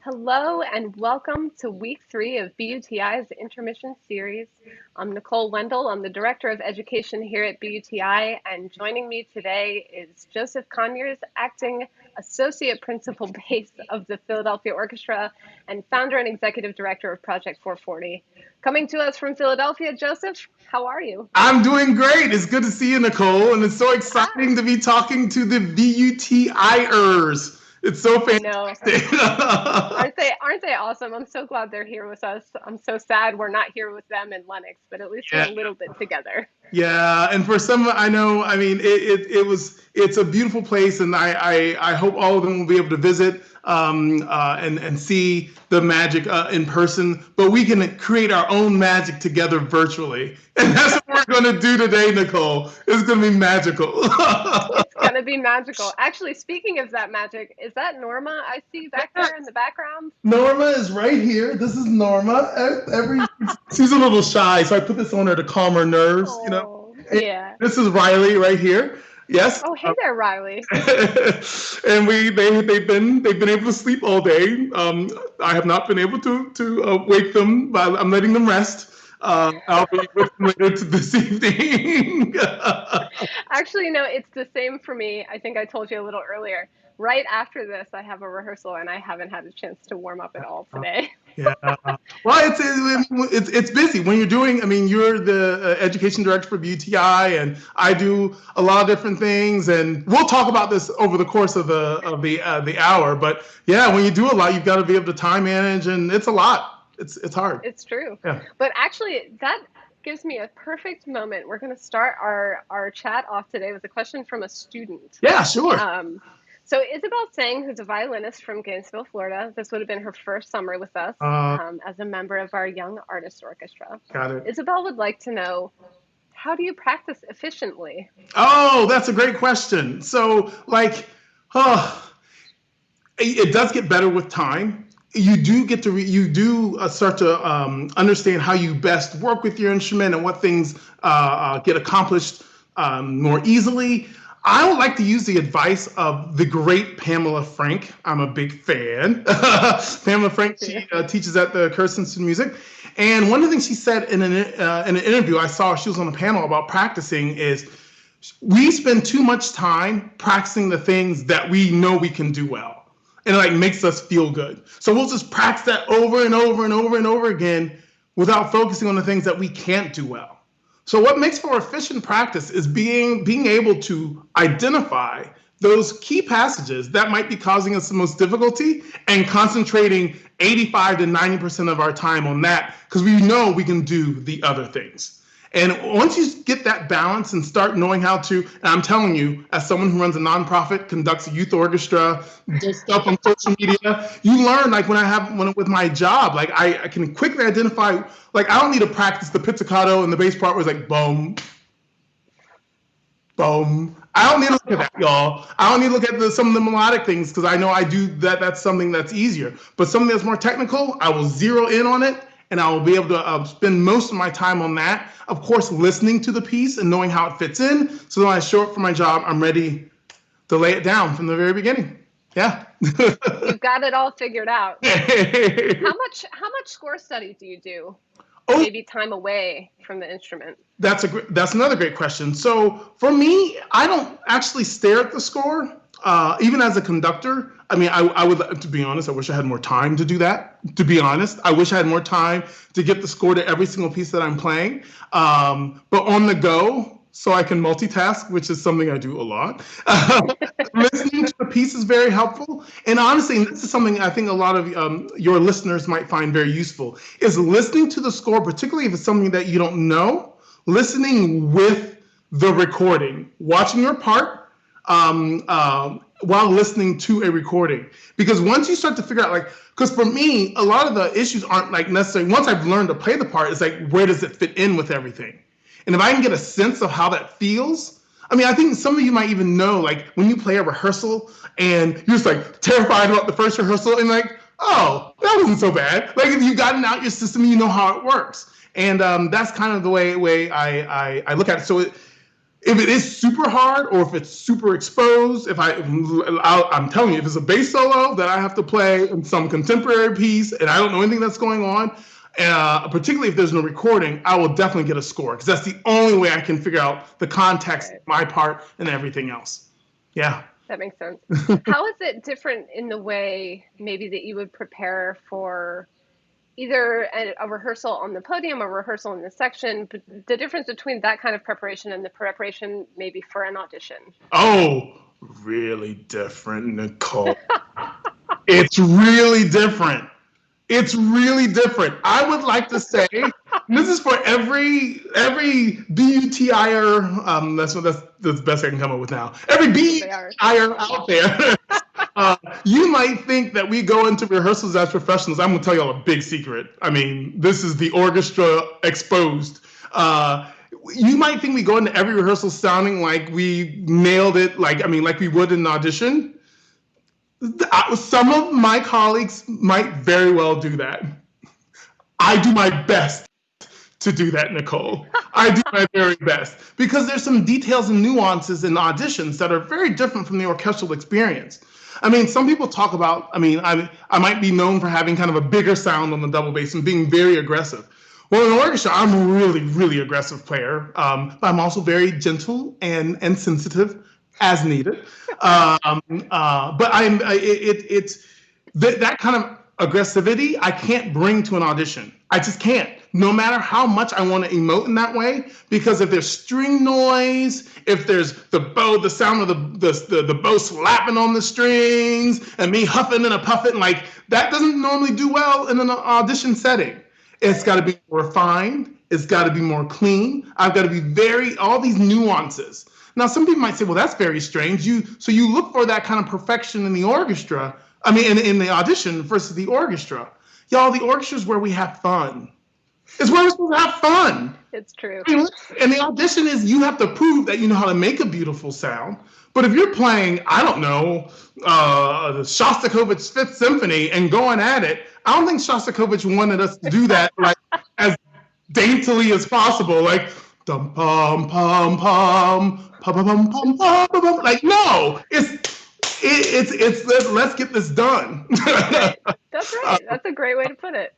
Hello and welcome to week 3 of BUTI's Intermissions Series. I'm Nicole Wendell. I'm the Director of Education here at BUTI, and joining me today is Joseph Conyers, Acting Associate Principal Bass of the Philadelphia Orchestra and Founder and Executive Director of Project 440. Coming to us from Philadelphia, Joseph, how are you? I'm doing great. It's good to see you, Nicole, and it's so Hi. exciting to be talking to the BUTIers. It's so I know. fantastic. Aren't they awesome? I'm so glad they're here with us. I'm so sad we're not here with them in Lenox, but at least we're Yeah. a little bit together. Yeah, and for some, I know. I mean, it's a beautiful place, and I hope all of them will be able to visit and see the magic in person. But we can create our own magic together virtually, and that's what we're going to do today, Nicole. It's going to be magical. It's gonna be magical. Actually, speaking of that magic, is that Norma I see back there in the background? Norma is right here. This is Norma. She's a little shy, so I put this on her to calm her nerves. Oh, And yeah. this is Riley right here. Yes. Oh, hey there, Riley. And they've been able to sleep all day. I have not been able to wake them, but I'm letting them rest. I'll be with them later this evening. Actually, no, it's the same for me. I think I told you a little earlier. Right after this, I have a rehearsal, and I haven't had a chance to warm up at all today. Yeah. Well, it's busy when you're doing. I mean, you're the education director for BUTI, and I do a lot of different things. And we'll talk about this over the course of the hour. But yeah, when you do a lot, you've got to be able to time manage, and it's a lot. It's hard. It's true. Yeah. But actually, that gives me a perfect moment. We're going to start our chat off today with a question from a student. Yeah, sure. So Isabel Tsang, who's a violinist from Gainesville, Florida, this would have been her first summer with us as a member of our Young Artist Orchestra. Got it. Isabel would like to know, how do you practice efficiently? Oh, that's a great question. So, it does get better with time. You do get to start to understand how you best work with your instrument and what things get accomplished more easily. I would like to use the advice of the great Pamela Frank. I'm a big fan. Pamela Frank, she teaches at the Curtis Institute of Music. And one of the things she said in an interview I saw, she was on a panel about practicing, is we spend too much time practicing the things that we know we can do well. And it makes us feel good. So we'll just practice that over and over and over and over again without focusing on the things that we can't do well. So what makes for efficient practice is being able to identify those key passages that might be causing us the most difficulty and concentrating 85 to 90% of our time on that, because we know we can do the other things. And once you get that balance and start knowing how to, and I'm telling you, as someone who runs a nonprofit, conducts a youth orchestra, does stuff on social media, you learn, with my job, I can quickly identify, I don't need to practice the pizzicato and the bass part where it's boom, boom. I don't need to look at that, y'all. I don't need to look at some of the melodic things, because I know I do that. That's something that's easier. But something that's more technical, I will zero in on it, and I will be able to spend most of my time on that. Of course, listening to the piece and knowing how it fits in. So when I show up for my job, I'm ready to lay it down from the very beginning. Yeah. You've got it all figured out. How much score study do you do? Oh, maybe time away from the instrument? That's another great question. So for me, I don't actually stare at the score. Even as a conductor, I mean, I would, to be honest, I wish I had more time to do that. To be honest, I wish I had more time to get the score to every single piece that I'm playing. But on the go, so I can multitask, which is something I do a lot. Listening to the piece is very helpful. And honestly, and this is something I think a lot of your listeners might find very useful, is listening to the score, particularly if it's something that you don't know, listening with the recording, watching your part, while listening to a recording. Because once you start to figure out, because for me, a lot of the issues aren't necessarily, once I've learned to play the part, it's where does it fit in with everything? And if I can get a sense of how that feels, I mean, I think some of you might even know, when you play a rehearsal and you're just terrified about the first rehearsal and oh, that wasn't so bad. If you've gotten out your system, you know how it works. And that's kind of the way I look at it. So If it is super hard or if it's super exposed, I'm telling you, if it's a bass solo that I have to play in some contemporary piece and I don't know anything that's going on, particularly if there's no recording, I will definitely get a score because that's the only way I can figure out the context, Right. my part, and everything else. Yeah. That makes sense. How is it different in the way maybe that you would prepare for either a rehearsal on the podium, a rehearsal in the section, but the difference between that kind of preparation and the preparation maybe for an audition? Oh, really different, Nicole. It's really different. It's really different. I would like to say, this is for every BUTIer, that's the best I can come up with now. Every BUTIer out there, you might think that we go into rehearsals as professionals. I'm going to tell y'all a big secret. I mean, this is the orchestra exposed. You might think we go into every rehearsal sounding like we nailed it, like we would in an audition. Some of my colleagues might very well do that. I do my best to do that, Nicole. I do my very best because there's some details and nuances in auditions that are very different from the orchestral experience. I mean, some people talk about, I might be known for having kind of a bigger sound on the double bass and being very aggressive. Well, in orchestra, I'm a really, really aggressive player, but I'm also very gentle and sensitive as needed. But it's that kind of aggressivity I can't bring to an audition. I just can't, no matter how much I want to emote in that way, because if there's string noise, if there's the sound of the bow slapping on the strings and me huffing and a puffing, like that doesn't normally do well in an audition setting. It's got to be more refined. It's got to be more clean. I've got to be all these nuances. Now, some people might say, well, that's very strange. So you look for that kind of perfection in the orchestra, in the audition versus the orchestra. Y'all, the orchestra is where we have fun. It's where we're supposed to have fun. It's true. And the audition is you have to prove that you know how to make a beautiful sound. But if you're playing, I don't know, the Shostakovich's Fifth Symphony and going at it, I don't think Shostakovich wanted us to do that like as daintily as possible, like dum pum pum pum pum pum pum pum pum. Like no, it's let's get this done. Right. That's right. That's a great way to put it.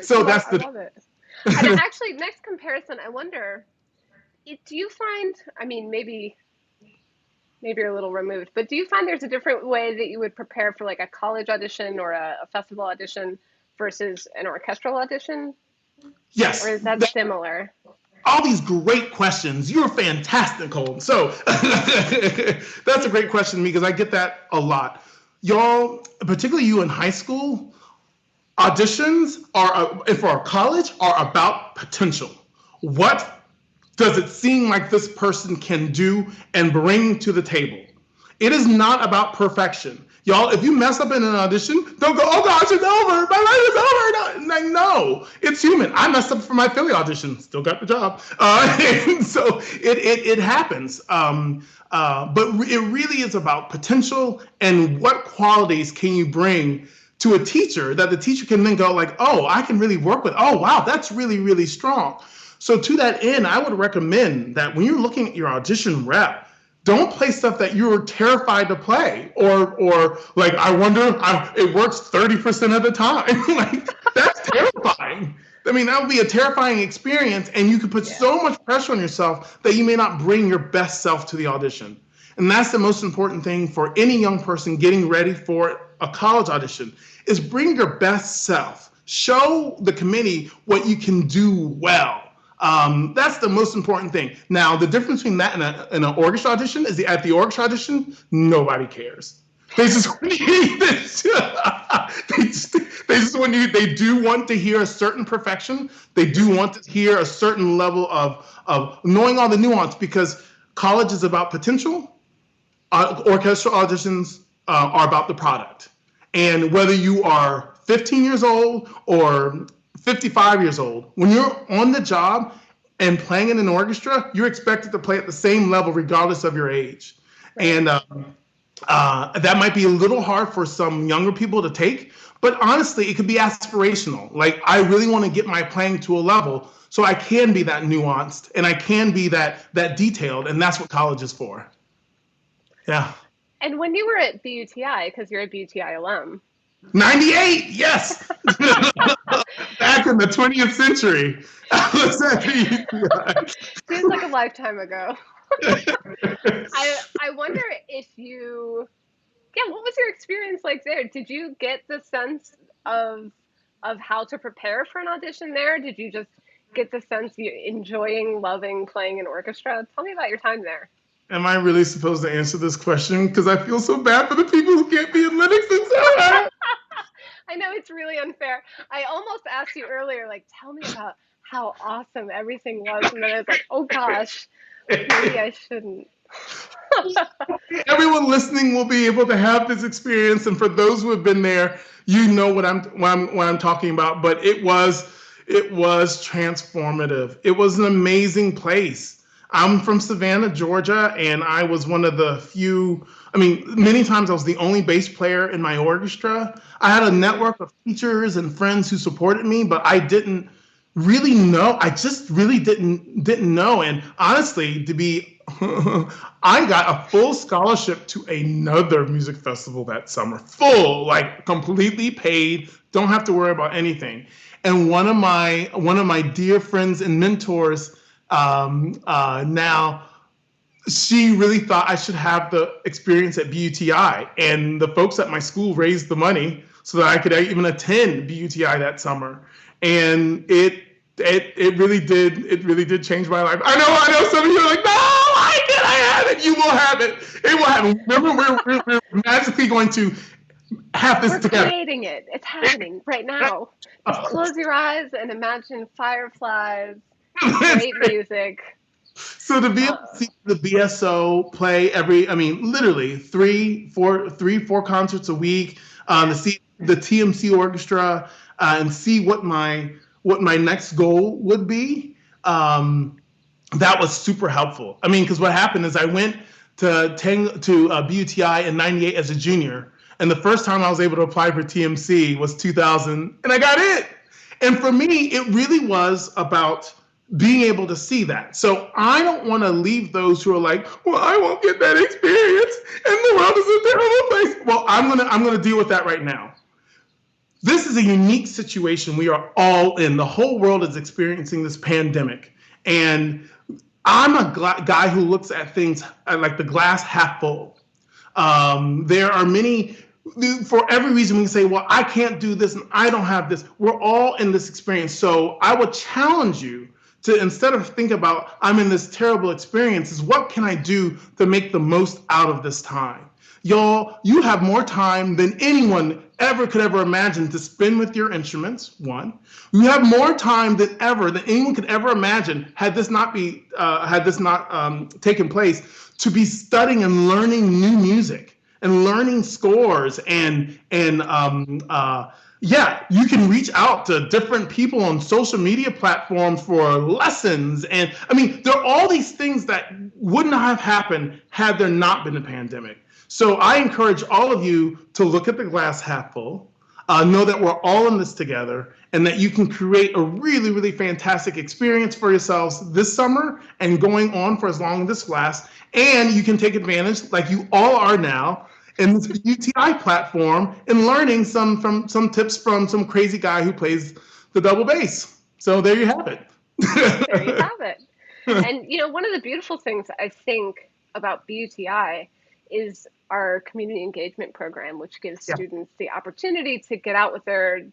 So I love it. And actually, next comparison, I wonder, do you find, maybe you're a little removed, but do you find there's a different way that you would prepare for like a college audition or a festival audition versus an orchestral audition? Yes. Or is that similar? All these great questions. You're fantastic, Cole. So that's a great question because I get that a lot. Y'all, particularly you in high school, auditions for college are about potential. What does it seem like this person can do and bring to the table? It is not about perfection. Y'all, if you mess up in an audition, don't go, oh gosh, it's over. My life is over. Like, no, it's human. I messed up for my Philly audition, still got the job. And so it happens. But it really is about potential and what qualities can you bring to a teacher that the teacher can then go like, oh, I can really work with. Oh, wow, that's really, really strong. So to that end, I would recommend that when you're looking at your audition rep, don't play stuff that you're terrified to play or like, I wonder, it works 30% of the time. Like, that's terrifying. That would be a terrifying experience, and you could put so much pressure on yourself that you may not bring your best self to the audition. And that's the most important thing for any young person getting ready for a college audition is bring your best self. Show the committee what you can do well. That's the most important thing. Now, the difference between that and an orchestra audition is at the orchestra audition, nobody cares. They just they do want to hear a certain perfection. They do want to hear a certain level of knowing all the nuance because college is about potential. Orchestral auditions are about the product. And whether you are 15 years old or 55 years old, when you're on the job and playing in an orchestra, you're expected to play at the same level regardless of your age. And That might be a little hard for some younger people to take, but honestly, it could be aspirational. Like, I really want to get my playing to a level so I can be that nuanced and I can be that detailed, and that's what college is for. Yeah. And when you were at BUTI, because you're a BUTI alum. 98, yes. Back in the 20th century. I was at BUTI. Seems like a lifetime ago. I wonder if you, yeah, what was your experience like there? Did you get the sense of how to prepare for an audition there? Did you just get the sense you enjoying, loving playing an orchestra? Tell me about your time there. Am I really supposed to answer this question? Because I feel so bad for the people who can't be in Linux and so. I know it's really unfair. I almost asked you earlier, like, tell me about how awesome everything was. And then I was like, oh gosh, maybe I shouldn't. Everyone listening will be able to have this experience, and for those who have been there, you know what I'm talking about. But it was transformative. It was an amazing place. I'm from Savannah, Georgia, and I was one of the few. I mean, many times I was the only bass player in my orchestra. I had a network of teachers and friends who supported me, but I didn't really know. I just really didn't know. And honestly, to be I got a full scholarship to another music festival that summer. Full, like completely paid, don't have to worry about anything. And one of my dear friends and mentors now, she really thought I should have the experience at BUTI, and the folks at my school raised the money so that I could even attend BUTI that summer. And it really did change my life. I know some of you are like, no, why can't I have it? You will have it. It will happen. Remember, we're magically going to have this together. We're creating it. It's happening right now. Just close your eyes and imagine fireflies, great music. So to be able to see the BSO play literally three, four concerts a week, to see the TMC orchestra, and see what my next goal would be, that was super helpful. I mean, because what happened is I went to BUTI in '98 as a junior, and the first time I was able to apply for TMC was 2000, and I got it. And for me, it really was about being able to see that. So I don't want to leave those who are like, well, I won't get that experience, and the world is a terrible place. Well, I'm gonna deal with that right now. This is a unique situation we are all in. The whole world is experiencing this pandemic. And I'm a guy who looks at things like the glass half full. There are many, for every reason we can say, well, I can't do this and I don't have this. We're all in this experience. So I would challenge you to, instead of think about, I'm in this terrible experience, is what can I do to make the most out of this time? Y'all, you have more time than anyone could ever imagine to spend with your instruments, one. You have more time than anyone could ever imagine, had this not taken place, to be studying and learning new music and learning scores yeah, you can reach out to different people on social media platforms for lessons. And I mean, there are all these things that would not have happened had there not been a pandemic. So I encourage all of you to look at the glass half full, know that we're all in this together, and that you can create a really, really fantastic experience for yourselves this summer and going on for as long as this lasts. And you can take advantage, like you all are now, in this UTI platform and learning some tips from some crazy guy who plays the double bass. So there you have it. There you have it. And one of the beautiful things I think about BUTI is our community engagement program, which gives students the opportunity to get out with their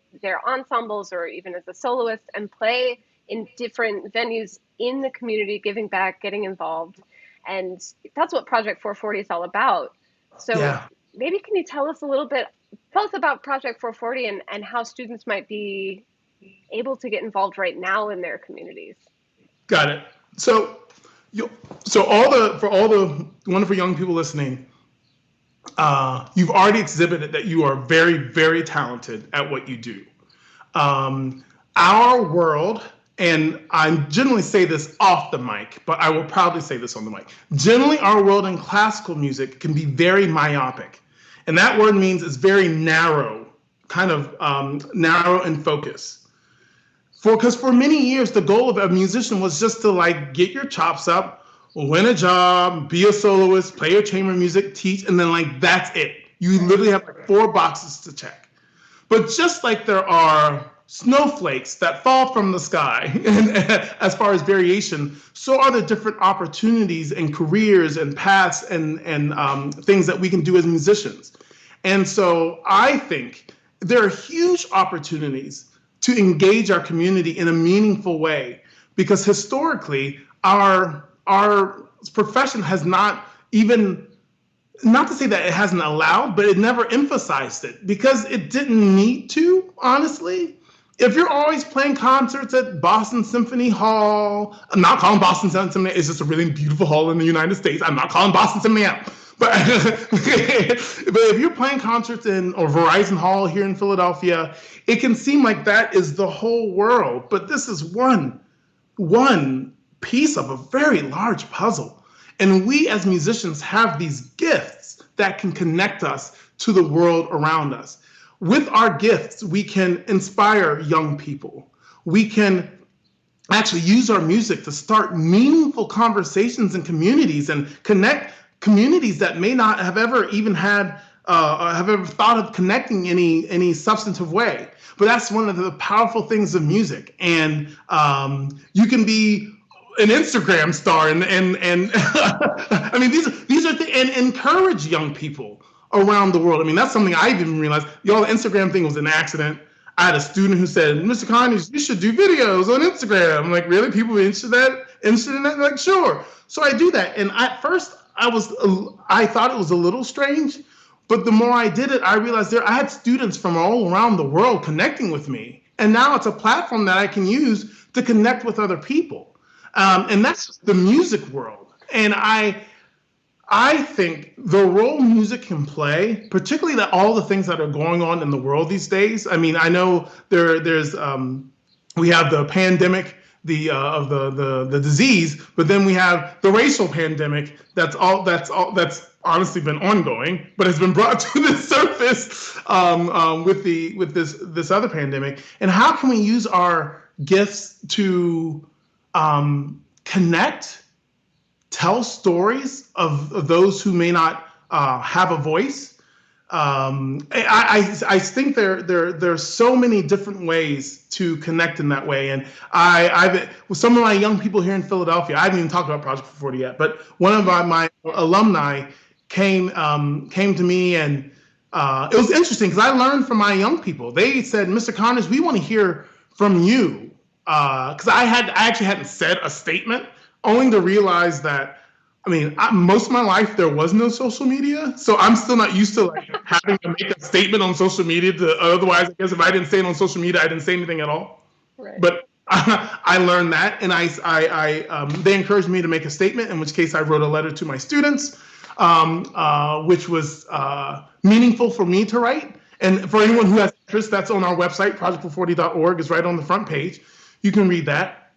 ensembles or even as a soloist and play in different venues in the community, giving back, getting involved. And that's what Project 440 is all about. So maybe can you tell us a little bit both about Project 440 and how students might be able to get involved right now in their communities? Got it. So for all the wonderful young people listening, you've already exhibited that you are very, very talented at what you do. Our world and I generally say this off the mic, but I will proudly say this on the mic. Generally, our world in classical music can be very myopic. And that word means it's very narrow, kind of narrow in focus. Because for many years, the goal of a musician was just to like get your chops up, win a job, be a soloist, play your chamber music, teach, and then like that's it. You literally have like 4 boxes to check. But just like there are snowflakes that fall from the sky, and as far as variation, so are the different opportunities and careers and paths and things that we can do as musicians. And so I think there are huge opportunities to engage our community in a meaningful way, because historically our profession has not even, not to say that it hasn't allowed, but it never emphasized it because it didn't need to, honestly. If you're always playing concerts at Boston Symphony Hall, I'm not calling Boston Symphony, it's just a really beautiful hall in the United States. I'm not calling Boston Symphony out. But if you're playing concerts in or Verizon Hall here in Philadelphia, it can seem like that is the whole world. But this is one piece of a very large puzzle. And we as musicians have these gifts that can connect us to the world around us. With our gifts, we can inspire young people. We can actually use our music to start meaningful conversations in communities and connect communities that may not have ever even had, have ever thought of connecting in any substantive way. But that's one of the powerful things of music. And you can be an Instagram star and I mean, these are and encourage young people around the world. I mean, that's something I didn't realize. The Instagram thing was an accident. I had a student who said, "Mr. Conyers, you should do videos on Instagram." I'm like, really? People are interested in that? Like, sure. So I do that. And at first I thought it was a little strange, but the more I did it, I realized I had students from all around the world connecting with me. And now it's a platform that I can use to connect with other people. And that's the music world. And I think the role music can play, particularly that all the things that are going on in the world these days. I mean, I know there's we have the pandemic of the disease, but then we have the racial pandemic that's honestly been ongoing, but has been brought to the surface with this other pandemic. And how can we use our gifts to connect, tell stories of those who may not have a voice? I think there's so many different ways to connect in that way. And with some of my young people here in Philadelphia, I haven't even talked about Project 440 yet, but one of my alumni came to me, and it was interesting because I learned from my young people. They said, "Mr. Conyers, we want to hear from you." Because I actually hadn't said a statement, only to realize that, I mean, most of my life there was no social media, so I'm still not used to like having to make a statement on social media. Otherwise, I guess if I didn't say it on social media, I didn't say anything at all. Right. But I learned that, and they encouraged me to make a statement. In which case, I wrote a letter to my students, which was meaningful for me to write. And for anyone who has interest, that's on our website, project440.org. is right on the front page. You can read that.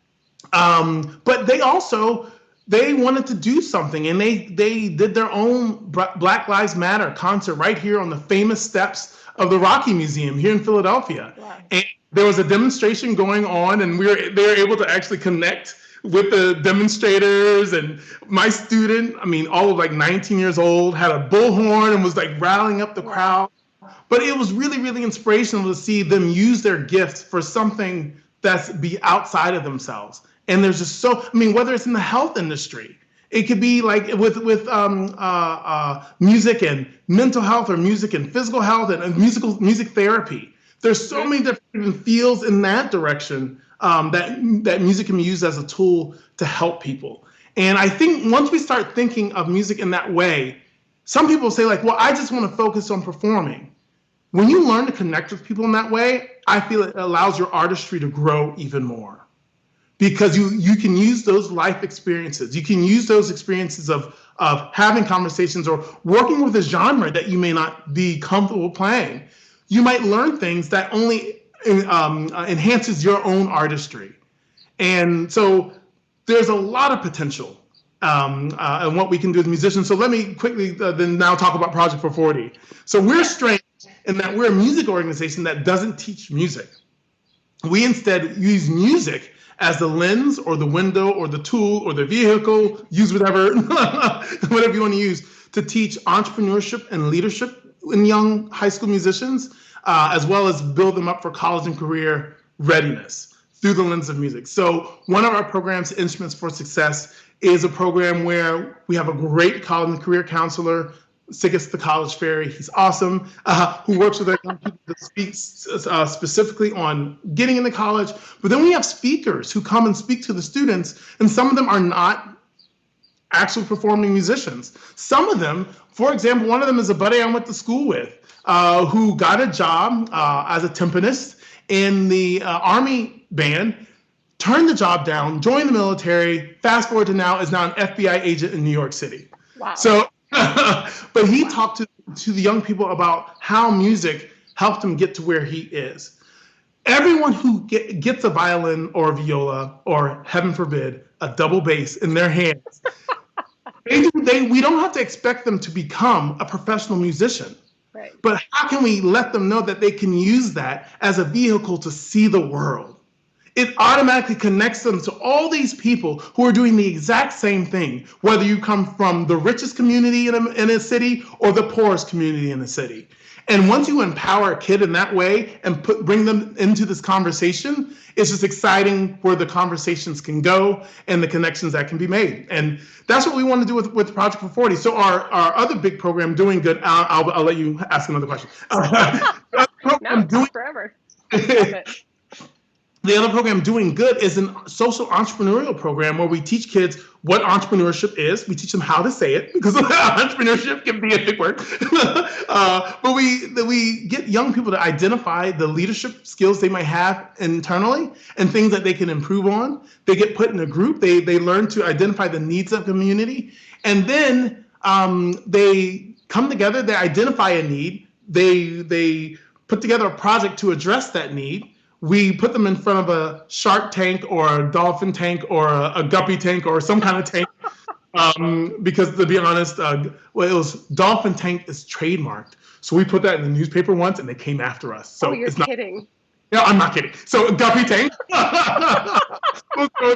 But they wanted to do something, and they did their own Black Lives Matter concert right here on the famous steps of the Rocky Museum here in Philadelphia. Wow. And there was a demonstration going on, and they were able to actually connect with the demonstrators. And my student, I mean, all of like 19 years old, had a bullhorn and was like rallying up the crowd. But it was really, really inspirational to see them use their gifts for something that's be outside of themselves. And there's just whether it's in the health industry, it could be like with music and mental health, or music and physical health, and music therapy. There's so many different fields in that direction that music can be used as a tool to help people. And I think once we start thinking of music in that way, some people say like, well, I just want to focus on performing. When you learn to connect with people in that way, I feel it allows your artistry to grow even more, because you can use those life experiences. You can use those experiences of having conversations or working with a genre that you may not be comfortable playing. You might learn things that only enhances your own artistry. And so there's a lot of potential and what we can do as musicians. So let me quickly then now talk about Project 440. So we're strange in that we're a music organization that doesn't teach music. We instead use music as the lens or the window or the tool or the vehicle, use whatever, whatever you want to use, to teach entrepreneurship and leadership in young high school musicians, as well as build them up for college and career readiness through the lens of music. So one of our programs, Instruments for Success, is a program where we have a great college and career counselor, Siggis the College Fairy. He's awesome, who works with our young people to speak specifically on getting into college. But then we have speakers who come and speak to the students, and some of them are not actual performing musicians. Some of them, for example, one of them is a buddy I went to school with, who got a job as a timpanist in the Army band, turned the job down, joined the military, fast forward to now, is now an FBI agent in New York City. Wow. So, but he talked to the young people about how music helped him get to where he is. Everyone who gets a violin or a viola, or heaven forbid, a double bass in their hands, we don't have to expect them to become a professional musician. Right. But how can we let them know that they can use that as a vehicle to see the world? It automatically connects them to all these people who are doing the exact same thing, whether you come from the richest community in a city or the poorest community in a city. And once you empower a kid in that way and bring them into this conversation, it's just exciting where the conversations can go and the connections that can be made. And that's what we want to do with Project 440. So our other big program, Doing Good, I'll let you ask another question. No, forever. The other program, Doing Good, is a social entrepreneurial program where we teach kids what entrepreneurship is. We teach them how to say it, because entrepreneurship can be a big word. But we get young people to identify the leadership skills they might have internally and things that they can improve on. They get put in a group. They learn to identify the needs of the community. And then they come together, they identify a need, they put together a project to address that need. We put them in front of a shark tank or a dolphin tank or a guppy tank or some kind of tank. Because to be honest, it was dolphin tank is trademarked. So we put that in the newspaper once and they came after us. So you're kidding. Yeah, I'm not kidding. So guppy tank.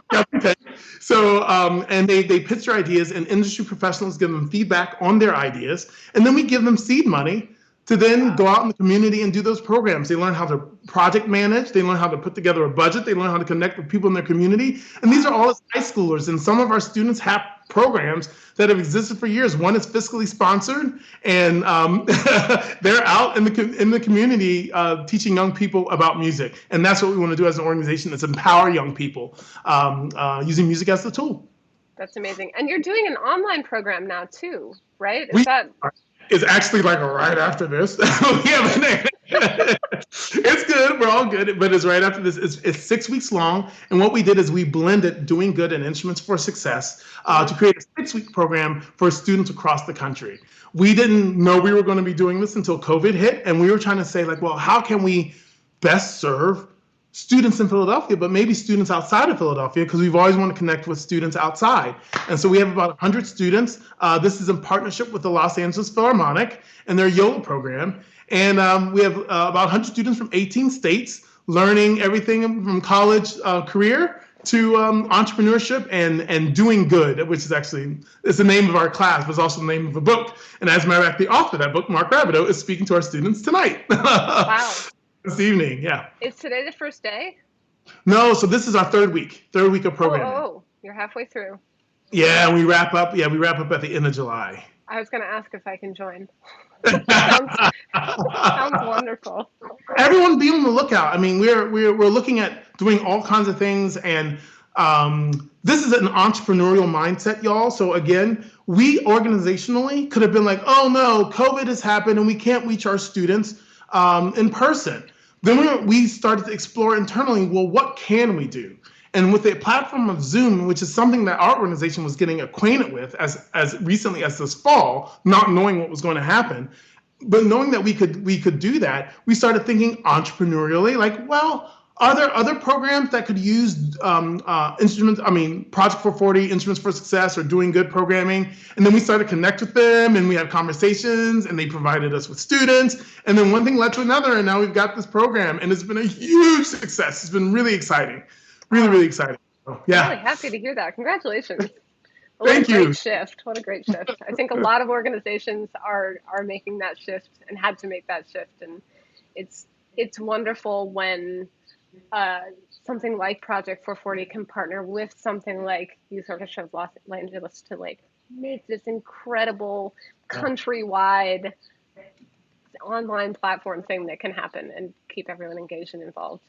Guppy tank. So, and they pitch their ideas and industry professionals give them feedback on their ideas. And then we give them seed money to then go out in the community and do those programs. They learn how to project manage. They learn how to put together a budget. They learn how to connect with people in their community. And these are all as high schoolers. And some of our students have programs that have existed for years. One is fiscally sponsored, and they're out in the community teaching young people about music. And that's what we want to do as an organization, is empower young people using music as the tool. That's amazing. And you're doing an online program now too, right? It's actually like right after this. It's good. We're all good, but it's right after this. It's 6 weeks long. And what we did is we blended Doing Good and Instruments for Success to create a 6-week program for students across the country. We didn't know we were going to be doing this until COVID hit. And we were trying to say, like, well, how can we best serve students in Philadelphia, but maybe students outside of Philadelphia, because we've always wanted to connect with students outside. And so we have about 100 students. This is in partnership with the Los Angeles Philharmonic and their YOLA program. And we have about 100 students from 18 states learning everything from college career to entrepreneurship and doing good, which is actually, it's the name of our class, but it's also the name of a book. And as a matter of fact, the author of that book, Mark Rabideau, is speaking to our students tonight. Wow. This evening, yeah. Is today the first day? No, so this is our third week of programming. Oh, you're halfway through. Yeah, we wrap up. Yeah, we wrap up at the end of July. I was going to ask if I can join. sounds wonderful. Everyone be on the lookout. I mean, we're looking at doing all kinds of things, and this is an entrepreneurial mindset, y'all. So again, we organizationally could have been like, oh no, COVID has happened and we can't reach our students in person. Then we started to explore internally, well, what can we do? And with a platform of Zoom, which is something that our organization was getting acquainted with as recently as this fall, not knowing what was going to happen, but knowing that we could do that, we started thinking entrepreneurially, like, well, Are there other programs that could use instruments? I mean, Project 440, Instruments for Success, or Doing Good programming. And then we started to connect with them, and we had conversations, and they provided us with students. And then one thing led to another, and now we've got this program, and it's been a huge success. It's been really exciting, really exciting. So, yeah. I'm really happy to hear that. Congratulations. Thank you. Great shift. What a great shift. I think a lot of organizations are making that shift and had to make that shift. And it's wonderful when something like Project 440 can partner with something like Youth Orchestra of Los Angeles to like make this incredible countrywide online platform thing that can happen and keep everyone engaged and involved.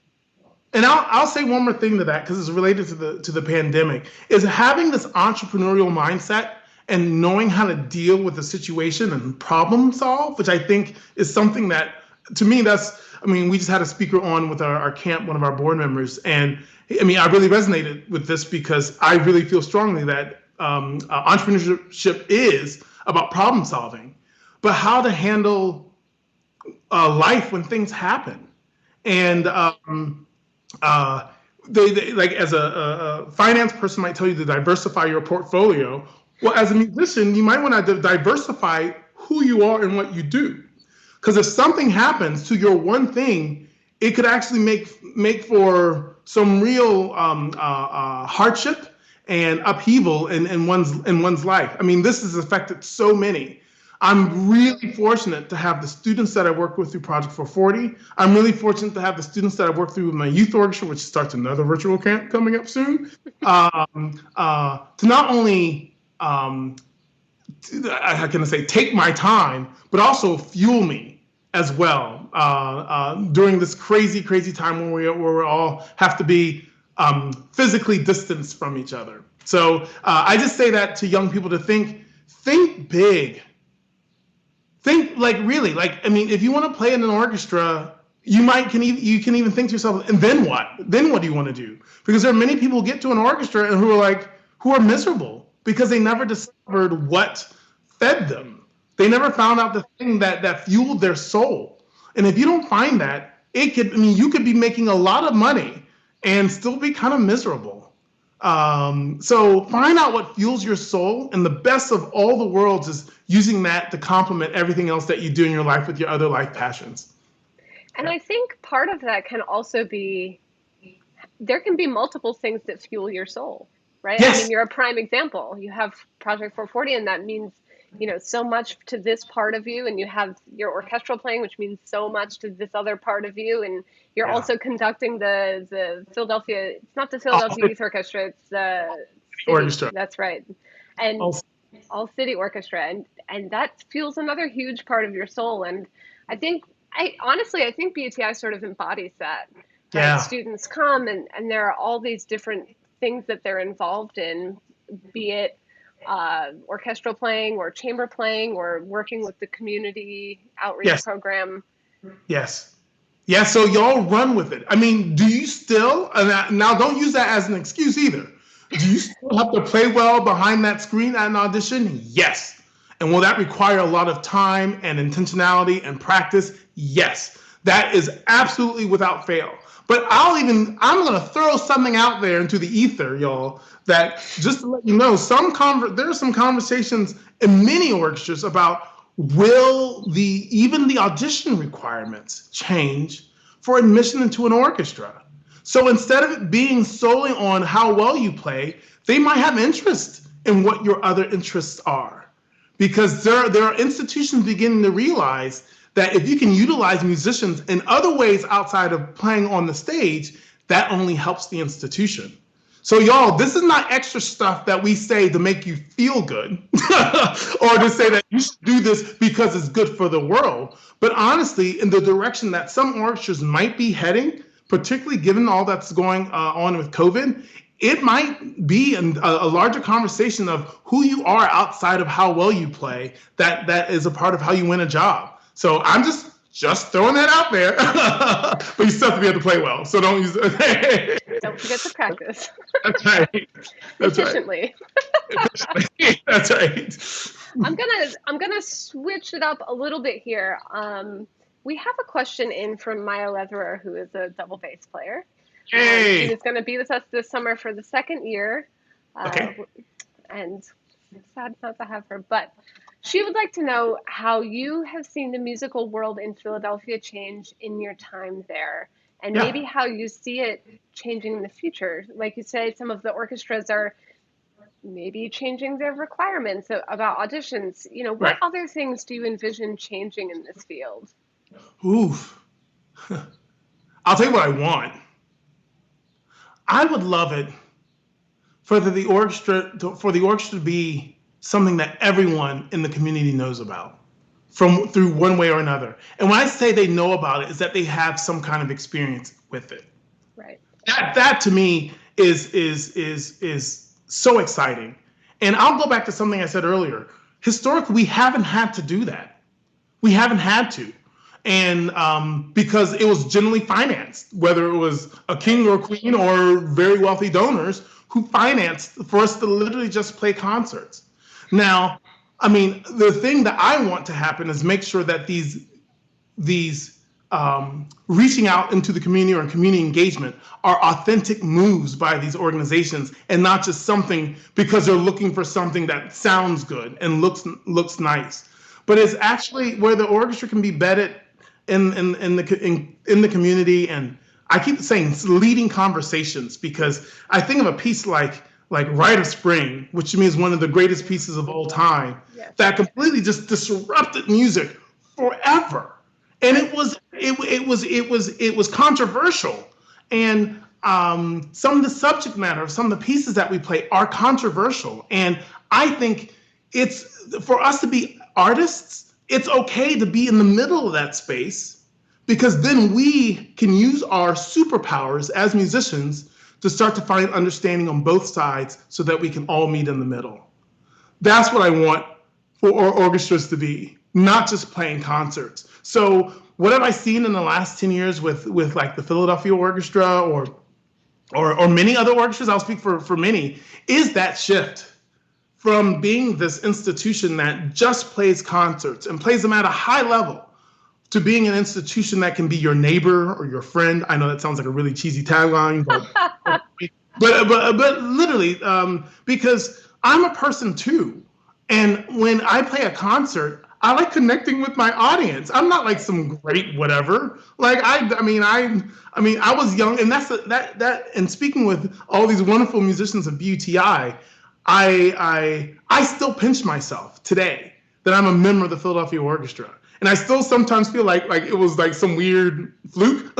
And I'll say one more thing to that, because it's related to the pandemic, is having this entrepreneurial mindset and knowing how to deal with the situation and problem solve, which I think is something that, to me, we just had a speaker on with our camp, one of our board members, and I mean, I really resonated with this because I really feel strongly that entrepreneurship is about problem solving, but how to handle life when things happen. And they like, as a finance person might tell you to diversify your portfolio. Well, as a musician, you might want to diversify who you are and what you do. Because if something happens to your one thing, it could actually make for some real hardship and upheaval in one's life. I mean, this has affected so many. I'm really fortunate to have the students that I work with through Project 440. I'm really fortunate to have the students that I work through with my youth orchestra, which starts another virtual camp coming up soon, to not only, how can I say, take my time, but also fuel me as well during this crazy time where we all have to be physically distanced from each other. So I just say that to young people to think big. Think like really, like, I mean, if you want to play in an orchestra, you can even think to yourself, and then what? Then what do you want to do? Because there are many people who get to an orchestra and who are miserable because they never discovered what fed them. They never found out the thing that fueled their soul. And if you don't find that, you could be making a lot of money and still be kind of miserable. So find out what fuels your soul, and the best of all the worlds is using that to complement everything else that you do in your life with your other life passions. And I think part of that can also be, there can be multiple things that fuel your soul, right? Yes. I mean, you're a prime example. You have Project 440, and that means, so much to this part of you, and you have your orchestral playing, which means so much to this other part of you, and you're also conducting the Philadelphia, it's not the Philadelphia Youth Orchestra, it's the City Orchestra. That's right. And all City Orchestra, and that fuels another huge part of your soul. And I think BUTI sort of embodies that. Yeah. Right? Students come and there are all these different things that they're involved in, be it orchestral playing or chamber playing or working with the community outreach program. Yes. Yeah, so y'all run with it. I mean, do you still, now don't use that as an excuse either. Do you still have to play well behind that screen at an audition? Yes. And will that require a lot of time and intentionality and practice? Yes. That is absolutely without fail. But I'm going to throw something out there into the ether, y'all, that just to let you know, there are some conversations in many orchestras about will even the audition requirements change for admission into an orchestra. So instead of it being solely on how well you play, they might have interest in what your other interests are. Because there are institutions beginning to realize that if you can utilize musicians in other ways outside of playing on the stage, that only helps the institution. So y'all, this is not extra stuff that we say to make you feel good or to say that you should do this because it's good for the world. But honestly, in the direction that some orchestras might be heading, particularly given all that's going on with COVID, it might be a larger conversation of who you are outside of how well you play that is a part of how you win a job. So I'm just throwing that out there, but you still have to be able to play well. So don't use it. Don't forget to practice. That's right. That's efficiently. Right. That's right. I'm gonna switch it up a little bit here. We have a question in from Maya Leatherer, who is a double bass player. She Hey. was going to be with us this summer for the second year, uh, Okay. and I'm sad not to have her. But she would like to know how you have seen the musical world in Philadelphia change in your time there, and Yeah. maybe how you see it changing in the future. Like you say, some of the orchestras are maybe changing their requirements about auditions. What Right. other things do you envision changing in this field? Oof. I'll tell you what I want. I would love it for the orchestra to be something that everyone in the community knows about from through one way or another. And when I say they know about it, is that they have some kind of experience with it. Right. That to me is so exciting. And I'll go back to something I said earlier. Historically, we haven't had to do that. We haven't had to. And because it was generally financed, whether it was a king or queen or very wealthy donors who financed for us to literally just play concerts. Now, I mean, the thing that I want to happen is make sure that these reaching out into the community or community engagement are authentic moves by these organizations and not just something because they're looking for something that sounds good and looks nice. But it's actually where the orchestra can be embedded in the community. And I keep saying leading conversations, because I think of a piece like Rite of Spring, which to me is one of the greatest pieces of all time, Yes. that completely just disrupted music forever. And it was controversial. And some of the subject matter, some of the pieces that we play are controversial. And I think it's for us to be artists, it's okay to be in the middle of that space, because then we can use our superpowers as musicians to start to find understanding on both sides so that we can all meet in the middle. That's what I want for our orchestras to be, not just playing concerts. So what have I seen in the last 10 years with like the Philadelphia Orchestra or many other orchestras, I'll speak for many, is that shift from being this institution that just plays concerts and plays them at a high level to being an institution that can be your neighbor or your friend. I know that sounds like a really cheesy tagline, but literally, because I'm a person too, and when I play a concert, I like connecting with my audience. I'm not like some great whatever. Like I was young, and that. And speaking with all these wonderful musicians of BUTI, I still pinch myself today that I'm a member of the Philadelphia Orchestra, and I still sometimes feel like it was like some weird fluke.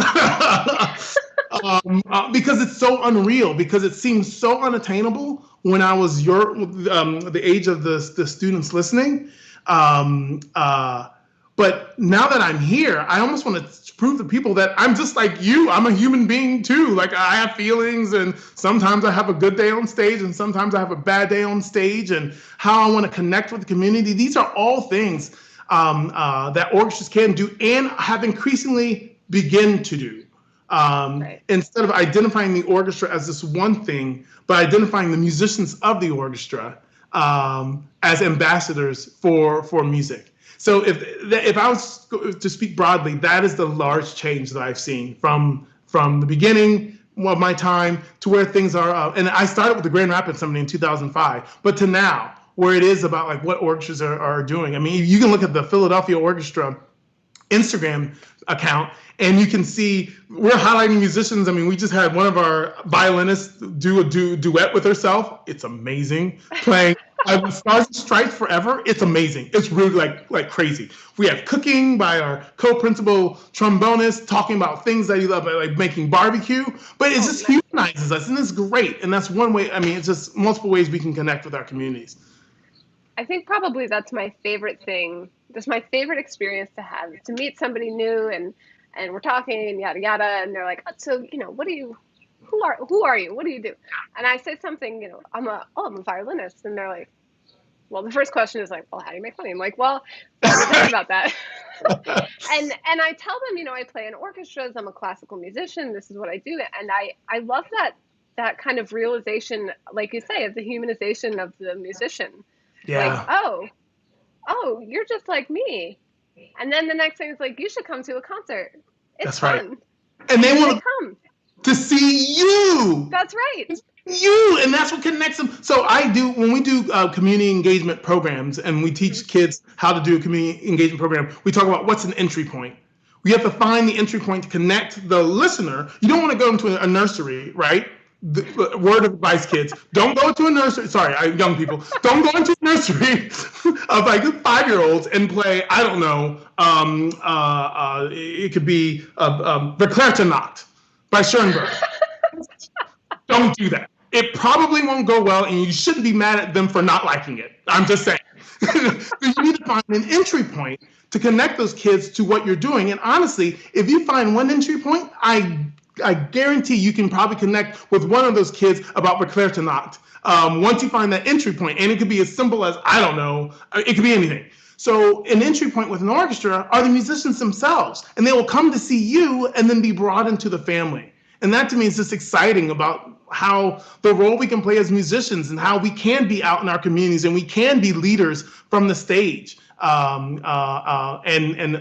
Because it's so unreal, because it seems so unattainable when I was the age of the students listening. Um, uh, but now that I'm here, I almost want to prove to people that I'm just like you. I'm a human being too. Like, I have feelings, and sometimes I have a good day on stage, and sometimes I have a bad day on stage, and how I want to connect with the community. These are all things that orchestras can do and have increasingly begin to do. Right. Instead of identifying the orchestra as this one thing, but identifying the musicians of the orchestra as ambassadors for music. So if I was to speak broadly, that is the large change that I've seen from the beginning of my time to where things are. And I started with the Grand Rapids Symphony in 2005, but to now, where it is about like what orchestras are doing. I mean, you can look at the Philadelphia Orchestra Instagram account, and you can see we're highlighting musicians. I mean, we just had one of our violinists do a duet with herself. It's amazing. Playing Stars and Stripes Forever. It's amazing. It's really like crazy. We have cooking by our co-principal trombonist, talking about things that he loves, like making barbecue. But it just humanizes us, and it's great. And that's one way. I mean, it's just multiple ways we can connect with our communities. I think probably that's my favorite thing. That's my favorite experience to have, to meet somebody new, and we're talking and yada yada, and they're like, "Oh, so what do you, who are you? What do you do?" And I say something, I'm a violinist, and they're like, well, the first question is like, well, how do you make money? I'm like, well, let me tell you about that. And I tell them, I play in orchestras. I'm a classical musician. This is what I do, and I love that kind of realization, like you say, of the humanization of the musician. Like, Yeah. oh, you're just like me. And then the next thing is like, you should come to a concert. It's That's right. fun. And they then want they come. to see you. That's right. You, and that's what connects them. So when we do community engagement programs and we teach kids how to do a community engagement program, we talk about what's an entry point. We have to find the entry point to connect the listener. You don't want to go into a nursery, right? The word of advice, kids, don't go to a nursery. Sorry, young people, don't go into a nursery of like 5-year-olds and play, I don't know, it could be Verklärte Nacht by Schoenberg. Don't do that. It probably won't go well, and you shouldn't be mad at them for not liking it. I'm just saying. You need to find an entry point to connect those kids to what you're doing. And honestly, if you find one entry point, I guarantee you can probably connect with one of those kids about Verklärte Nacht. Once you find that entry point, and it could be as simple as, I don't know, it could be anything. So an entry point with an orchestra are the musicians themselves, and they will come to see you and then be brought into the family. And that to me is just exciting about how the role we can play as musicians and how we can be out in our communities and we can be leaders from the stage and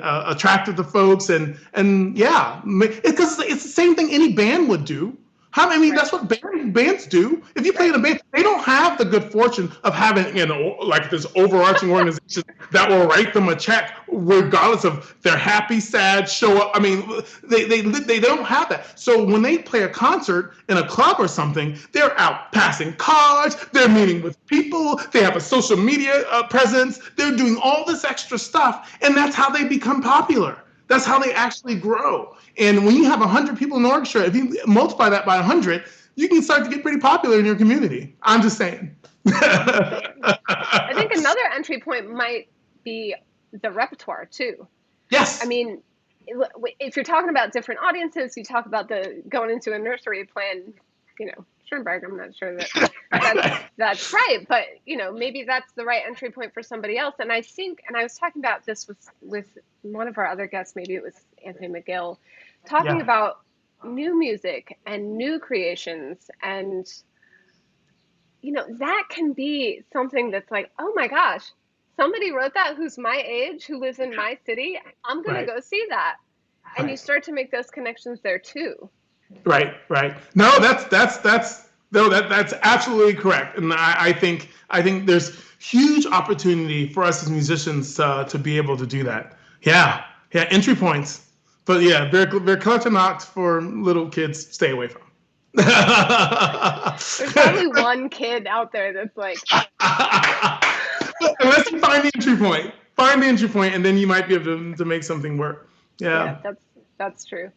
attractive to folks and yeah, because it's the same thing any band would do. I mean, that's what bands do. If you play in a band, they don't have the good fortune of having, like this overarching organization that will write them a check regardless of they're happy, sad, show up. I mean, they don't have that. So when they play a concert in a club or something, they're out passing cards, they're meeting with people, they have a social media presence, they're doing all this extra stuff, and that's how they become popular. That's how they actually grow. And when you have 100 people in the orchestra, if you multiply that by 100, you can start to get pretty popular in your community. I'm just saying. I think another entry point might be the repertoire too. Yes. I mean, if you're talking about different audiences, you talk about going into a nursery playing, Schoenberg. I'm not sure that's right, but maybe that's the right entry point for somebody else. And I think, and I was talking about this with one of our other guests, maybe it was Anthony McGill, talking about new music and new creations, and that can be something that's like, oh my gosh, somebody wrote that who's my age, who lives in my city. I'm gonna go see that, and you start to make those connections there too. Right. No, that's absolutely correct, and I think there's huge opportunity for us as musicians to be able to do that. Yeah, entry points, but yeah, Verklärte Nacht for little kids, stay away from. There's probably one kid out there that's like, unless you find the entry point, and then you might be able to make something work. Yeah, that's true.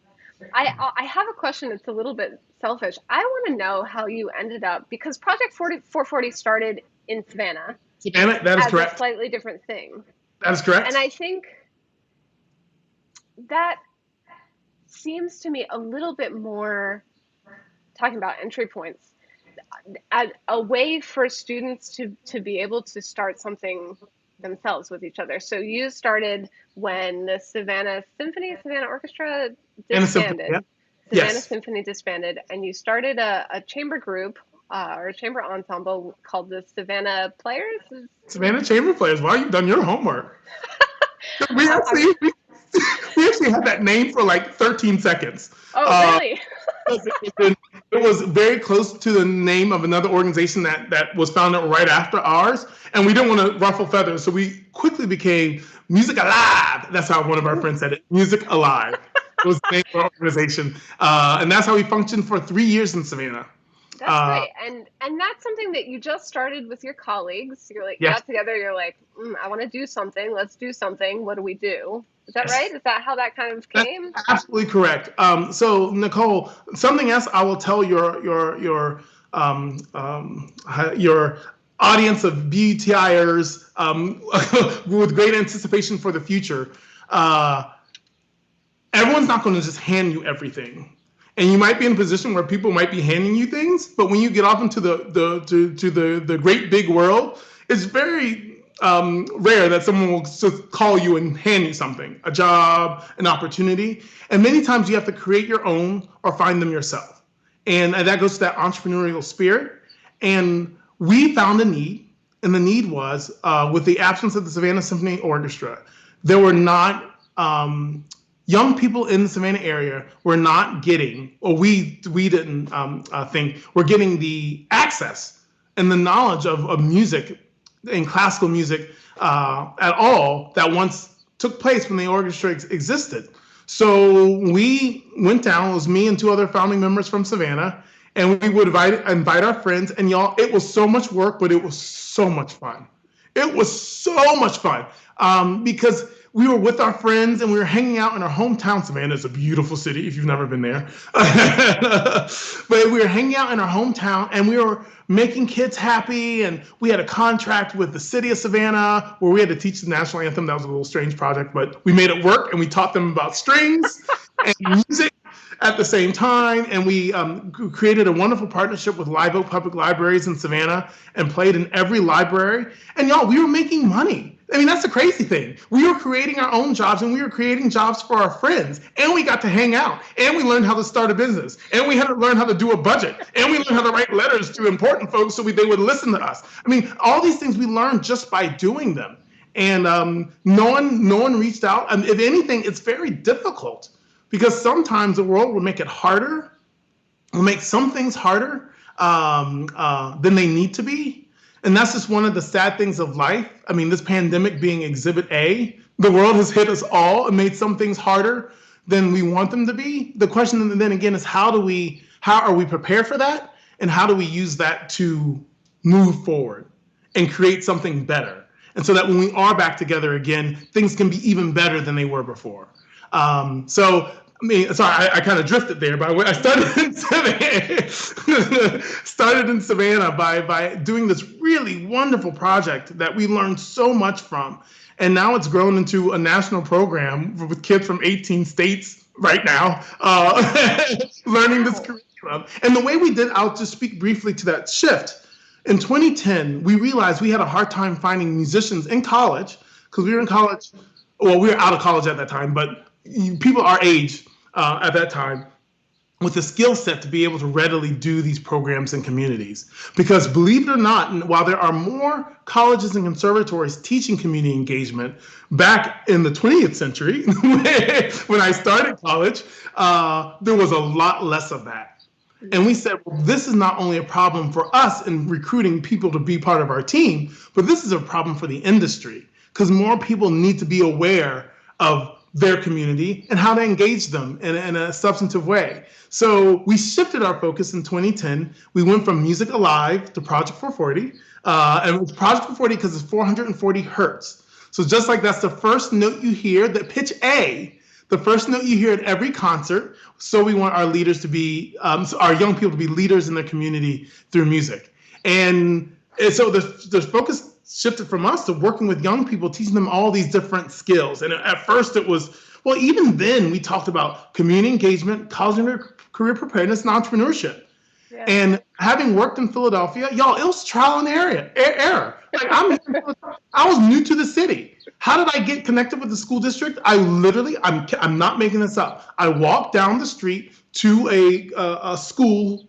I have a question that's a little bit selfish. I want to know how you ended up, because Project 440 started in Savannah. Savannah, that is correct. A slightly different thing. That is correct. And I think that seems to me a little bit more, talking about entry points, a way for students to be able to start something themselves with each other. So you started when the Savannah Orchestra disbanded. Savannah Symphony disbanded, and you started a chamber group or a chamber ensemble called the Savannah Players. Savannah Chamber Players. Wow, you've done your homework. we actually had that name for like 13 seconds. Oh, really? It was very close to the name of another organization that was founded right after ours, and we didn't want to ruffle feathers, so we quickly became Music Alive. That's how one of our friends said it, Music Alive. It was the name of our organization, and that's how we functioned for 3 years in Savannah. That's great, and that's something that you just started with your colleagues. You're like, got together, you're like, I want to do something, let's do something, what do we do? Is that right? Is that how that kind of came? That's absolutely correct. So Nicole, something else I will tell your audience of BUTIers with great anticipation for the future. Everyone's not going to just hand you everything. And you might be in a position where people might be handing you things, but when you get off into the great big world, it's very rare that someone will just call you and hand you something, a job, an opportunity. And many times you have to create your own or find them yourself. And that goes to that entrepreneurial spirit. And we found a need, and the need was with the absence of the Savannah Symphony Orchestra, there were not young people in the Savannah area were not getting, or we didn't think we're getting the access and the knowledge of music and classical music at all that once took place when the orchestra existed. So we went down. It was me and two other founding members from Savannah, and we would invite our friends. And y'all, it was so much work, but it was so much fun. It was so much fun because we were with our friends and we were hanging out in our hometown. Savannah is a beautiful city if you've never been there. But we were hanging out in our hometown and we were making kids happy. And we had a contract with the city of Savannah where we had to teach the national anthem. That was a little strange project, but we made it work and we taught them about strings and music at the same time. And we created a wonderful partnership with Live Oak Public Libraries in Savannah and played in every library. And y'all, we were making money. I mean, that's the crazy thing. We were creating our own jobs and we were creating jobs for our friends. And we got to hang out. And we learned how to start a business. And we had to learn how to do a budget. And we learned how to write letters to important folks so they would listen to us. I mean, all these things we learned just by doing them. And no one reached out. And if anything, it's very difficult because sometimes the world will make it harder, will make some things harder than they need to be. And that's just one of the sad things of life. I mean, this pandemic being exhibit A, the world has hit us all and made some things harder than we want them to be. The question then again is how are we prepared for that? And how do we use that to move forward and create something better? And so that when we are back together again, things can be even better than they were before. I kind of drifted there, but I started in Savannah by doing this really wonderful project that we learned so much from. And now it's grown into a national program with kids from 18 states right now, learning this curriculum. And the way we did, I'll just speak briefly to that shift. In 2010, we realized we had a hard time finding musicians in college because we were in college. Well, we were out of college at that time, but people our age at that time with the skill set to be able to readily do these programs in communities. Because believe it or not, while there are more colleges and conservatories teaching community engagement, back in the 20th century, when I started college, there was a lot less of that. And we said, well, this is not only a problem for us in recruiting people to be part of our team, but this is a problem for the industry because more people need to be aware of their community and how to engage them in a substantive way. So we shifted our focus in 2010. We went from Music Alive to Project 440. And it was Project 440 because it's 440 hertz. So just like that's the first note you hear, the pitch A, the first note you hear at every concert. So we want our leaders to be, our young people to be leaders in their community through music. And so the focus shifted from us to working with young people, teaching them all these different skills. And at first it was, well, even then we talked about community engagement, college and career preparedness, and entrepreneurship. Yeah. And having worked in Philadelphia, y'all, it was trial and error. Like I was new to the city. How did I get connected with the school district? I'm not making this up. I walked down the street to a school,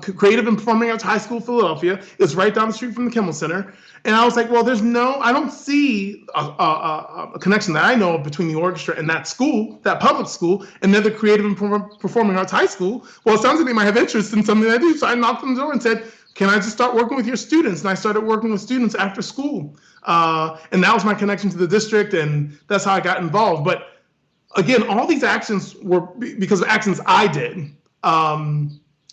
Creative and Performing Arts High School, Philadelphia. It's right down the street from the Kimmel Center. And I was like, well, I don't see a connection that I know of between the orchestra and that school, that public school, and then the Creative and Performing Arts High School. Well, it sounds like they might have interest in something I do. So I knocked on the door and said, can I just start working with your students? And I started working with students after school. And that was my connection to the district. And that's how I got involved. But again, all these actions were because of actions I did. I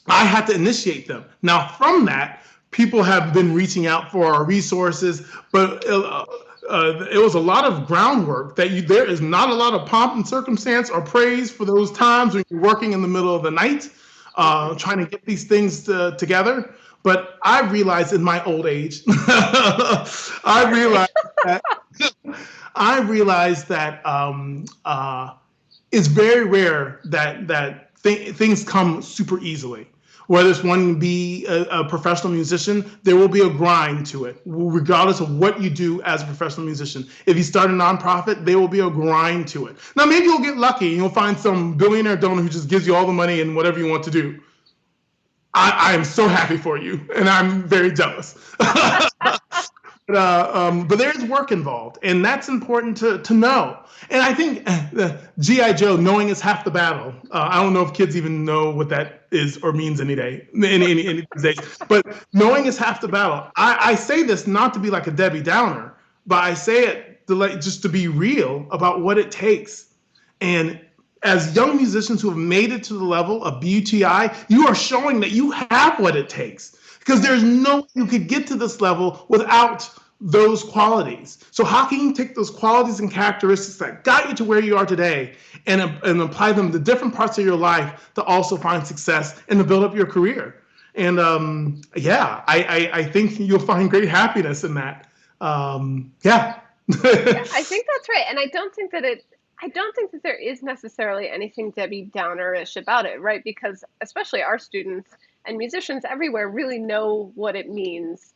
had to initiate them. Now, from that, people have been reaching out for our resources, but it was a lot of groundwork that there is not a lot of pomp and circumstance or praise for those times when you're working in the middle of the night, trying to get these things together. But I realized in my old age, I realized that it's very rare that things come super easily. Whether it's one to be a professional musician, there will be a grind to it, regardless of what you do as a professional musician. If you start a nonprofit, there will be a grind to it. Now, maybe you'll get lucky and you'll find some billionaire donor who just gives you all the money and whatever you want to do. I am so happy for you, and I'm very jealous. But there is work involved, and that's important to know. And I think G.I. Joe, knowing is half the battle. I don't know if kids even know what that is or means any these days. But knowing is half the battle. I say this not to be like a Debbie Downer, but I say it just to be real about what it takes. And as young musicians who have made it to the level of BUTI, you are showing that you have what it takes. Because there's no way you could get to this level without those qualities. So how can you take those qualities and characteristics that got you to where you are today and apply them to different parts of your life to also find success and to build up your career? And I think you'll find great happiness in that. Yeah, I think that's right. And I don't think that there is necessarily anything Debbie Downer-ish about it, right? Because especially our students and musicians everywhere really know what it means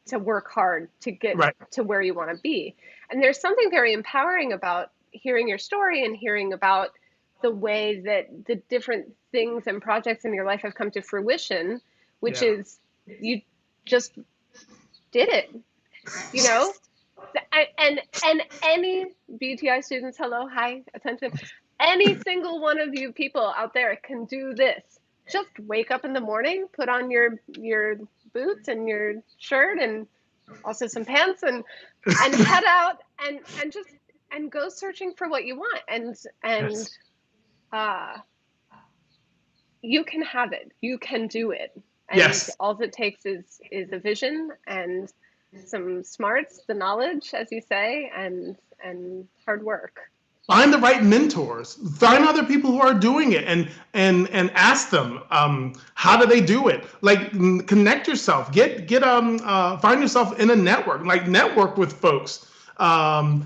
to work hard to get to where you want to be. And there's something very empowering about hearing your story and hearing about the way that the different things and projects in your life have come to fruition, which is you just did it, you know? And any BUTI students, hello, hi, attention. Any single one of you people out there can do this. Just wake up in the morning, put on your boots and your shirt and also some pants and head out and go searching for what you want. And you can have it. You can do it. And all it takes is a vision and some smarts, the knowledge, as you say, and hard work. Find the right mentors. Find other people who are doing it, and ask them how do they do it. Like, connect yourself. Find yourself in a network. Like, network with folks. Whether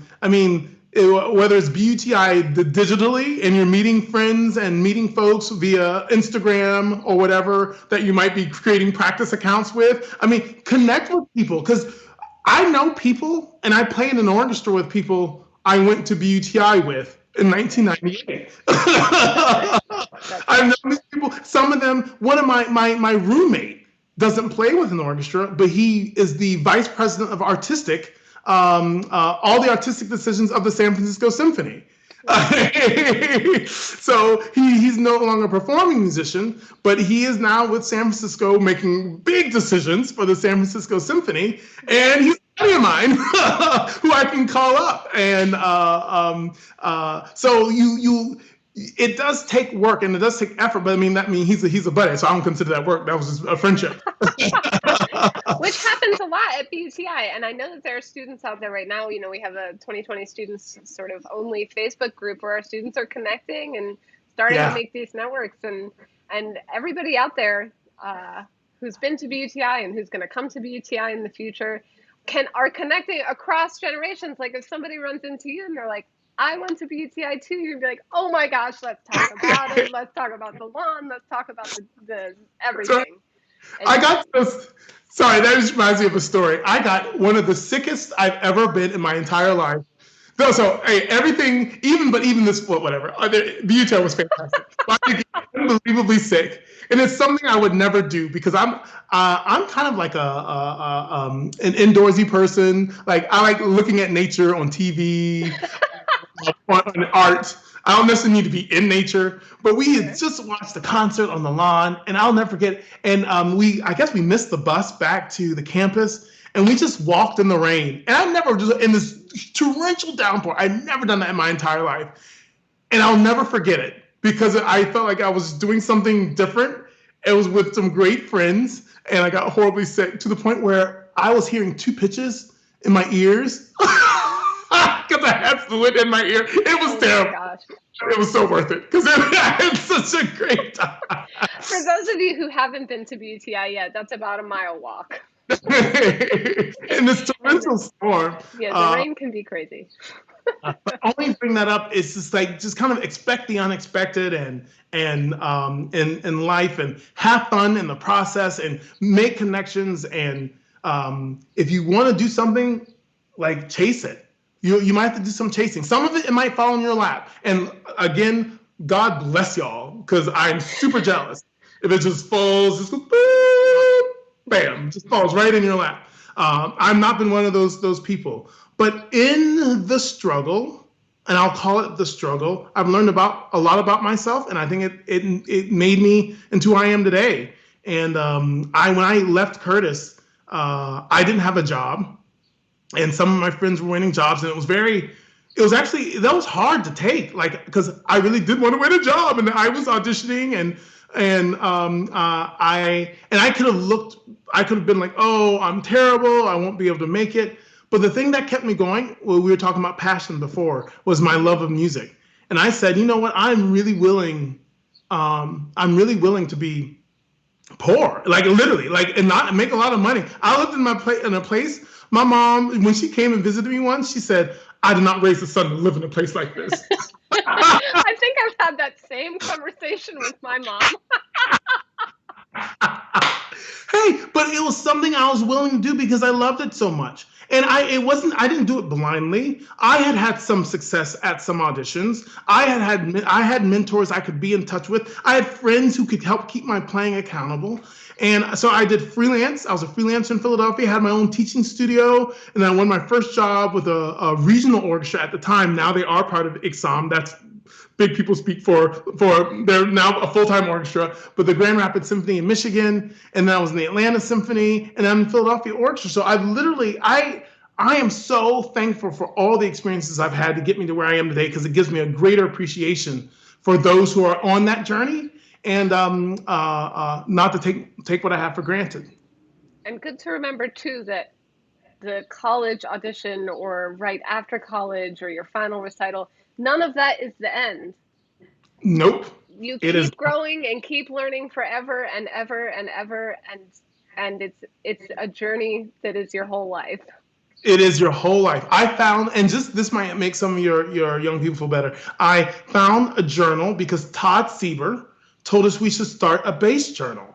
it's BUTI digitally and you're meeting friends and meeting folks via Instagram or whatever that you might be creating practice accounts with. Connect with people, because I know people, and I play in an orchestra with people I went to BUTI with in 1998. I've known these people. Some of them, one of my roommate doesn't play with an orchestra, but he is the vice president of artistic, all the artistic decisions of the San Francisco Symphony. So he's no longer a performing musician, but he is now with San Francisco making big decisions for the San Francisco Symphony, and he's a buddy of mine who I can call up. And so it does take work and it does take effort, but that means he's a buddy, so I don't consider that work. That was just a friendship. Which happens a lot at BUTI, and I know that there are students out there right now. We have a 2020 students sort of only Facebook group where our students are connecting and starting to make these networks, and everybody out there who's been to BUTI and who's going to come to BUTI in the future are connecting across generations. Like, if somebody runs into you and they're like, I went to BUTI too, you'd be like, oh my gosh, let's talk about it. Let's talk about the lawn. Let's talk about the everything. I got this. Sorry, that just reminds me of a story. I got one of the sickest I've ever been in my entire life. So everything, even this, whatever. BUTI was fantastic. I get unbelievably sick, and it's something I would never do because I'm kind of like an indoorsy person. Like, I like looking at nature on TV, on art. I don't necessarily need to be in nature, but we had just watched the concert on the lawn, and I'll never forget. And I guess we missed the bus back to the campus, and we just walked in the rain. And I've never, just in this torrential downpour, I'd never done that in my entire life. And I'll never forget it because I felt like I was doing something different. It was with some great friends, and I got horribly sick to the point where I was hearing two pitches in my ears. Because I had fluid in my ear. It was terrible. Gosh. It was so worth it because it's such a great time. For those of you who haven't been to BUTI yet, that's about a mile walk. In this torrential storm. Yeah, the rain can be crazy. But only bring that up is just kind of expect the unexpected and in life, and have fun in the process and make connections. And if you want to do something, like, chase it. You might have to do some chasing. Some of it might fall in your lap. And again, God bless y'all, because I'm super jealous. If it just falls, just goes, boom, bam, just falls right in your lap. I've not been one of those people. But in the struggle, and I'll call it the struggle, I've learned a lot about myself, and I think it made me into who I am today. And when I left Curtis, I didn't have a job, and some of my friends were winning jobs, and that was hard to take, like, because I really did want to win a job, and I was auditioning, and I could have been like, oh, I'm terrible, I won't be able to make it. But the thing that kept me going, well, we were talking about passion before, was my love of music. And I said, you know what, I'm really willing to be poor, like literally, like, and not make a lot of money. I lived in a place. My mom, when she came and visited me once, she said, I did not raise a son to live in a place like this. I think I've had that same conversation with my mom. Hey, but it was something I was willing to do because I loved it so much. And I didn't do it blindly. I had some success at some auditions. I had mentors I could be in touch with. I had friends who could help keep my playing accountable. And so I did freelance. I was a freelancer in Philadelphia, had my own teaching studio, and I won my first job with a regional orchestra at the time. Now they are part of ICSOM. That's big people speak for they're now a full-time orchestra, but the Grand Rapids Symphony in Michigan, and then I was in the Atlanta Symphony, and I'm in Philadelphia Orchestra. So I am so thankful for all the experiences I've had to get me to where I am today, because it gives me a greater appreciation for those who are on that journey, and not to take what I have for granted. And good to remember too that the college audition or right after college or your final recital, none of that is the end. Nope. You keep growing and keep learning forever and ever and ever, and it's a journey that is your whole life. It is your whole life. I found, and just this might make some of your young people feel better. I found a journal because Todd Sieber told us we should start a bass journal.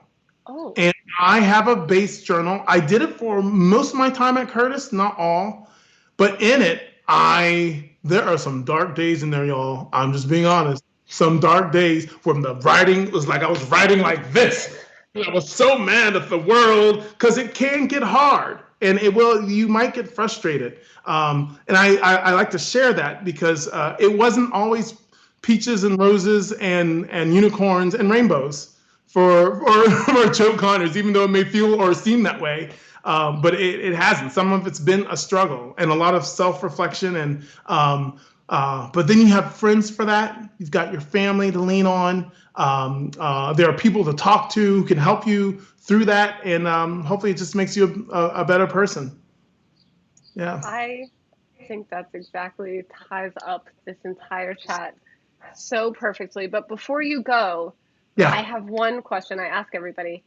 Oh. And I have a bass journal. I did it for most of my time at Curtis, not all, but in it, there are some dark days in there, y'all. I'm just being honest. Some dark days when the writing was like I was writing like this. I was so mad at the world because it can get hard, and you might get frustrated. And I like to share that because it wasn't always peaches and roses and unicorns and rainbows for Joe Conyers, even though it may feel or seem that way. But it hasn't. Some of it's been a struggle and a lot of self-reflection. And but then you have friends for that. You've got your family to lean on. There are people to talk to who can help you through that. And hopefully it just makes you a better person. Yeah. I think that's exactly ties up this entire chat so perfectly. But before you go, yeah, I have one question I ask everybody.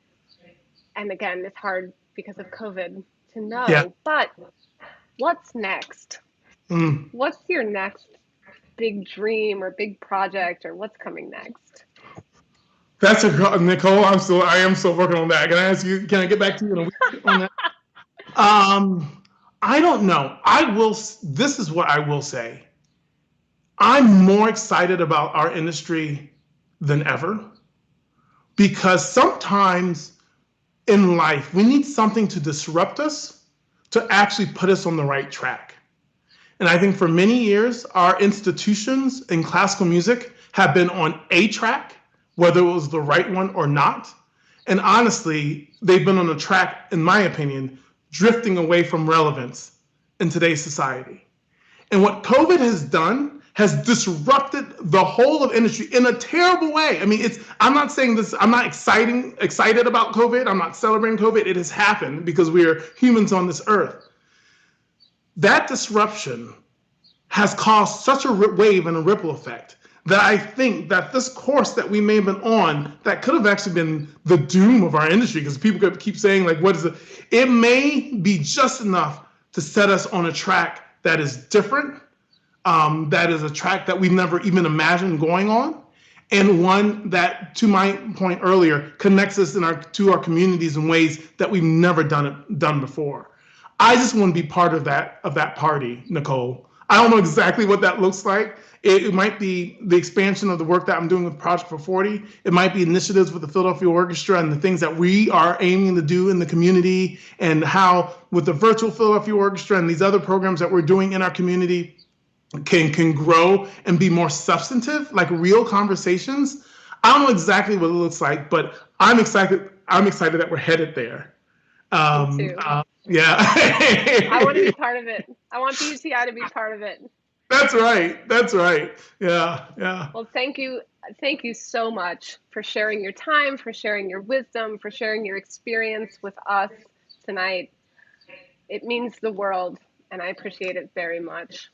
And again, it's hard because of COVID to know, yeah. But what's next? What's your next big dream or big project, or what's coming next? That's Nicole. I am still working on that. Can I ask you? Can I get back to you in a week on that? I don't know. This is what I will say. I'm more excited about our industry than ever, because sometimes in life we need something to disrupt us to actually put us on the right track. And I think for many years, our institutions in classical music have been on a track, whether it was the right one or not. And honestly, they've been on a track, in my opinion, drifting away from relevance in today's society. And what COVID has done has disrupted the whole of industry in a terrible way. I mean, I'm not saying this, I'm not excited about COVID. I'm not celebrating COVID. It has happened because we are humans on this earth. That disruption has caused such a wave and a ripple effect that I think that this course that we may have been on, that could have actually been the doom of our industry, because people could keep saying, like, what is it? It may be just enough to set us on a track that is different, that is a track that we've never even imagined going on, and one that, to my point earlier, connects us to our communities in ways that we've never done before. I just want to be part of that party, Nicole. I don't know exactly what that looks like. It might be the expansion of the work that I'm doing with Project for 40. It might be initiatives with the Philadelphia Orchestra and the things that we are aiming to do in the community, and how with the virtual Philadelphia Orchestra and these other programs that we're doing in our community can grow and be more substantive, like real conversations. I don't know exactly what it looks like, but I'm excited. I'm excited that we're headed there. Me too. Yeah. I want to be part of it. I want BUTI to be part of it. That's right. That's right. Yeah. Yeah. Well, thank you. Thank you so much for sharing your time, for sharing your wisdom, for sharing your experience with us tonight. It means the world, and I appreciate it very much.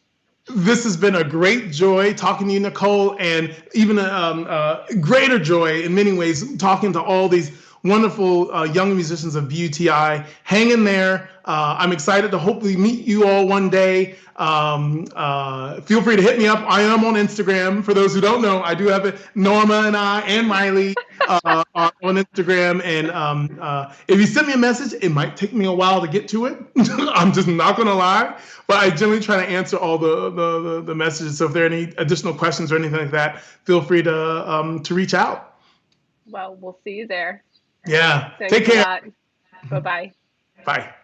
This has been a great joy talking to you, Nicole, and even a greater joy in many ways talking to all these wonderful young musicians of BUTI. Hang in there. I'm excited to hopefully meet you all one day. Feel free to hit me up. I am on Instagram. For those who don't know, I do have it. Norma and I and Miley are on Instagram. And if you send me a message, it might take me a while to get to it. I'm just not going to lie. But I generally try to answer all the messages. So if there are any additional questions or anything like that, feel free to reach out. Well, we'll see you there. Yeah. Thanks Take care. a lot. Bye-bye. Bye.